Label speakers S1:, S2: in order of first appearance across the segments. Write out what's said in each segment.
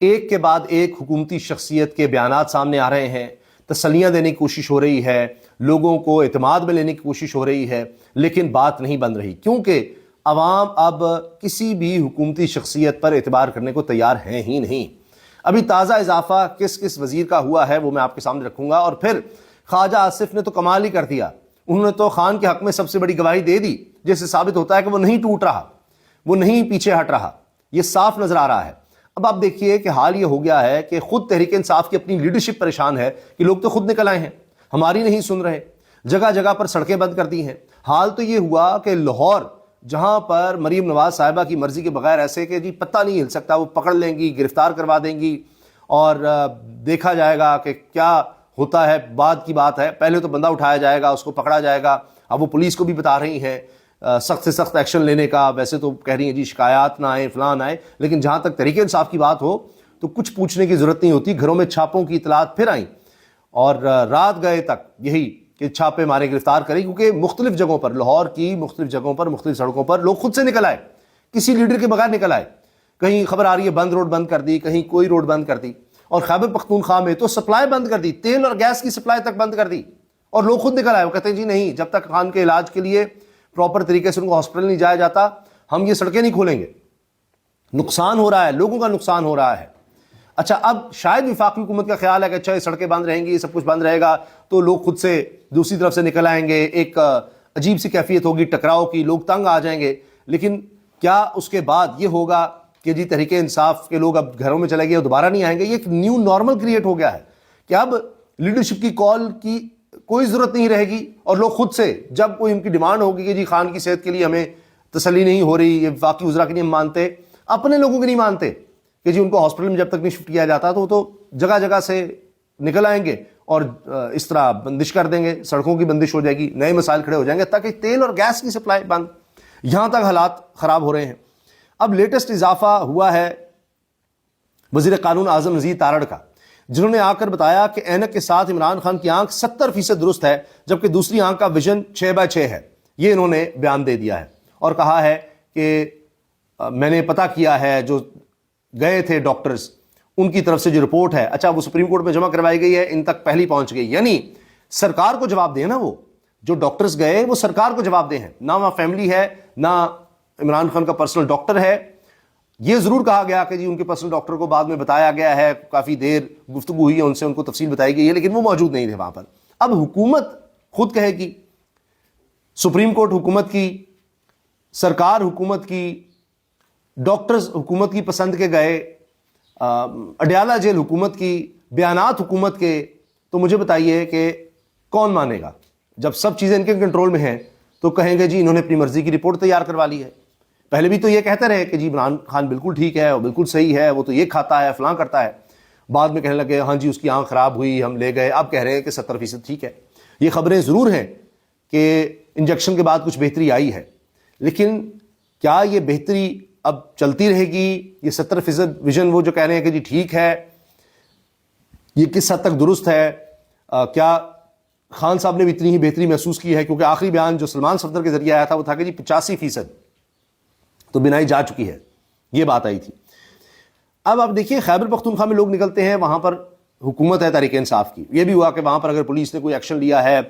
S1: ایک کے بعد ایک حکومتی شخصیت کے بیانات سامنے آ رہے ہیں، تسلیاں دینے کی کوشش ہو رہی ہے، لوگوں کو اعتماد میں لینے کی کوشش ہو رہی ہے، لیکن بات نہیں بن رہی کیونکہ عوام اب کسی بھی حکومتی شخصیت پر اعتبار کرنے کو تیار ہیں ہی نہیں۔ ابھی تازہ اضافہ کس وزیر کا ہوا ہے وہ میں آپ کے سامنے رکھوں گا، اور پھر خواجہ آصف نے تو کمال ہی کر دیا، انہوں نے تو خان کے حق میں سب سے بڑی گواہی دے دی، جس سے ثابت ہوتا ہے کہ وہ نہیں ٹوٹ رہا، وہ نہیں پیچھے ہٹ رہا، یہ صاف نظر آ رہا ہے۔ اب آپ دیکھیے کہ حال یہ ہو گیا ہے کہ خود تحریک انصاف کی اپنی لیڈرشپ پریشان ہے کہ لوگ تو خود نکل آئے ہیں، ہماری نہیں سن رہے، جگہ جگہ پر سڑکیں بند کر دی ہیں۔ حال تو یہ ہوا کہ لاہور، جہاں پر مریم نواز صاحبہ کی مرضی کے بغیر ایسے کہ جی پتہ نہیں ہل سکتا، وہ پکڑ لیں گی، گرفتار کروا دیں گی، اور دیکھا جائے گا کہ کیا ہوتا ہے، بعد کی بات ہے، پہلے تو بندہ اٹھایا جائے گا، اس کو پکڑا جائے گا۔ اب وہ پولیس کو بھی بتا رہی ہیں سخت سے سخت ایکشن لینے کا، ویسے تو کہہ رہی ہیں جی شکایات نہ آئے، فلاں نہ آئے، لیکن جہاں تک تحریک انصاف کی بات ہو تو کچھ پوچھنے کی ضرورت نہیں ہوتی۔ گھروں میں چھاپوں کی اطلاعات پھر آئیں، اور رات گئے تک یہی کہ چھاپے مارے، گرفتار کریں، کیونکہ مختلف جگہوں پر، لاہور کی مختلف جگہوں پر، مختلف سڑکوں پر لوگ خود سے نکل آئے، کسی لیڈر کے بغیر نکل آئے۔ کہیں خبر آ رہی ہے بند روڈ بند کر دی، کہیں کوئی روڈ بند کر دی، اور خیبر پختونخوا میں تو سپلائی بند کر دی، تیل اور گیس کی سپلائی تک بند کر دی، اور لوگ خود نکل آئے۔ وہ کہتے ہیں جی نہیں، جب تک خان کے علاج کے لیے پراپر طریقے سے ان کو ہاسپٹل نہیں جایا جاتا، ہم یہ سڑکیں نہیں کھولیں گے۔ نقصان ہو رہا ہے، لوگوں کا نقصان ہو رہا ہے۔ اچھا، اب شاید وفاقی حکومت کا خیال ہے کہ اچھا یہ سڑکیں بند رہیں گی، یہ سب کچھ بند رہے گا تو لوگ خود سے دوسری طرف سے نکل آئیں گے، ایک عجیب سی کیفیت ہوگی ٹکراؤ کی، لوگ تنگ آ جائیں گے۔ لیکن کیا اس کے بعد یہ ہوگا کہ جی تحریک انصاف کے لوگ اب گھروں میں چلے گئے اور دوبارہ نہیں آئیں گے؟ یہ ایک نیو نارمل کریٹ ہو گیا ہے کہ اب لیڈرشپ کی کال کی کوئی ضرورت نہیں رہے گی، اور لوگ خود سے، جب کوئی ان کی ڈیمانڈ ہوگی کہ جی خان کی صحت کے لیے ہمیں تسلی نہیں ہو رہی، یہ وفاقی وزراء کی نہیں ہم مانتے، اپنے لوگوں کی نہیں مانتے کہ جی ان کو ہاسپٹل میں جب تک نہیں شفٹ کیا جاتا تو وہ تو جگہ جگہ سے نکل آئیں گے اور اس طرح بندش کر دیں گے، سڑکوں کی بندش ہو جائے گی، نئے مسائل کھڑے ہو جائیں گے، تاکہ تیل اور گیس کی سپلائی بند۔ یہاں تک حالات خراب ہو رہے ہیں۔ اب لیٹسٹ اضافہ ہوا ہے وزیر قانون اعظم نذیر تارڑ کا، جنہوں نے آ کر بتایا کہ اینک کے ساتھ عمران خان کی آنکھ 70% درست ہے، جبکہ دوسری آنکھ کا ویژن 6/6 ہے۔ یہ انہوں نے بیان دے دیا ہے اور کہا ہے کہ میں نے پتہ کیا ہے، جو گئے تھے ڈاکٹرز ان کی طرف سے جو رپورٹ ہے، اچھا وہ سپریم کورٹ میں جمع کروائی گئی ہے، ان تک پہلی پہنچ گئی، یعنی سرکار کو جواب دے نا، وہ جو ڈاکٹرز گئے وہ سرکار کو جواب دے ہیں، نہ وہاں فیملی ہے، نہ عمران خان کا پرسنل ڈاکٹر ہے۔ یہ ضرور کہا گیا کہ جی ان کے پرسنل ڈاکٹر کو بعد میں بتایا گیا ہے، کافی دیر گفتگو ہوئی ہے ان سے، ان کو تفصیل بتائی گئی ہے، لیکن وہ موجود نہیں تھے وہاں پر۔ اب حکومت خود کہے گی، سپریم کورٹ حکومت کی، سرکار حکومت کی، ڈاکٹرز حکومت کی پسند کے گئے، اڈیالہ جیل حکومت کی، بیانات حکومت کے، تو مجھے بتائیے کہ کون مانے گا؟ جب سب چیزیں ان کے کنٹرول میں ہیں تو کہیں گے جی انہوں نے اپنی مرضی کی رپورٹ تیار کروا لی ہے۔ پہلے بھی تو یہ کہتے رہے کہ جی عمران خان بالکل ٹھیک ہے، وہ بالکل صحیح ہے، وہ تو یہ کھاتا ہے، فلاں کرتا ہے، بعد میں کہنے لگے ہاں جی اس کی آنکھ خراب ہوئی، ہم لے گئے، اب کہہ رہے ہیں کہ 70% ٹھیک ہے۔ یہ خبریں ضرور ہیں کہ انجیکشن کے بعد کچھ بہتری آئی ہے، لیکن کیا یہ بہتری اب چلتی رہے گی؟ یہ 70% ویژن وہ جو کہہ رہے ہیں کہ جی ٹھیک ہے، یہ کس حد تک درست ہے؟ کیا خان صاحب نے بھی اتنی ہی بہتری محسوس کی ہے؟ کیونکہ آخری بیان جو سلمان صفدر کے ذریعے آیا تھا وہ تھا کہ جی 85% تو بنائی جا چکی ہے، یہ بات آئی تھی۔ اب آپ دیکھیے خیبر پختونخوا میں لوگ نکلتے ہیں، وہاں پر حکومت ہے تحریک انصاف کی، یہ بھی ہوا کہ وہاں پر اگر پولیس نے کوئی ایکشن لیا ہے،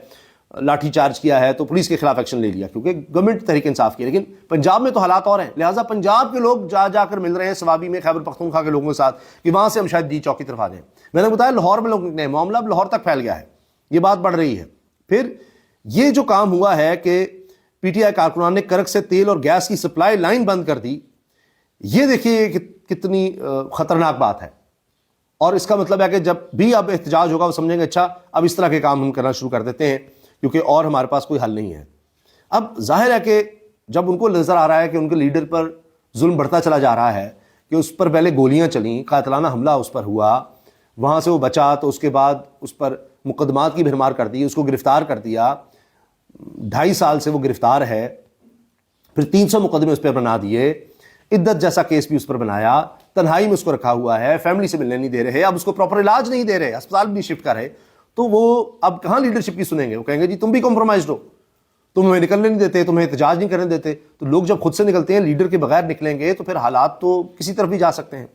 S1: لاٹھی چارج کیا ہے، تو پولیس کے خلاف ایکشن لے لیا کیونکہ گورنمنٹ تحریک انصاف کی۔ لیکن پنجاب میں تو حالات اور ہیں، لہٰذا پنجاب کے لوگ جا کر مل رہے ہیں سوابی میں خیبر پختونخوا کے لوگوں کے ساتھ کہ وہاں سے ہم شاید ڈی چوک کی طرف آ جائیں۔ میں نے بتایا لاہور میں لوگ نکلے ہیں، معاملہ اب لاہور تک پھیل گیا ہے، یہ بات بڑھ رہی ہے۔ پھر یہ جو کام ہوا ہے کہ پی ٹی آئی کارکنان نے کرک سے تیل اور گیس کی سپلائی لائن بند کر دی، یہ دیکھیے کتنی خطرناک بات ہے، اور اس کا مطلب ہے کہ جب بھی اب احتجاج ہوگا وہ سمجھیں گے اچھا اب اس طرح کے کام ہم کرنا شروع کر دیتے ہیں کیونکہ اور ہمارے پاس کوئی حل نہیں ہے۔ اب ظاہر ہے کہ جب ان کو نظر آ رہا ہے کہ ان کے لیڈر پر ظلم بڑھتا چلا جا رہا ہے، کہ اس پر پہلے گولیاں چلیں، قاتلانہ حملہ اس پر ہوا، وہاں سے وہ بچا تو اس کے بعد اس پر مقدمات کی بھرمار کر دی، اس کو گرفتار کر دیا، 2.5 سال سے وہ گرفتار ہے، پھر 300 مقدمے اس پہ بنا دیے، عدت جیسا کیس بھی اس پر بنایا، تنہائی میں اس کو رکھا ہوا ہے، فیملی سے ملنے نہیں دے رہے، اب اس کو پراپر علاج نہیں دے رہے، اسپتال بھی شفٹ کر رہے، تو وہ اب کہاں لیڈرشپ کی سنیں گے؟ وہ کہیں گے جی تم بھی کمپرومائزڈ ہو، تم ہمیں نکلنے نہیں دیتے، تمہیں احتجاج نہیں کرنے دیتے۔ تو لوگ جب خود سے نکلتے ہیں، لیڈر کے بغیر نکلیں گے تو پھر حالات تو کسی طرف بھی جا سکتے ہیں۔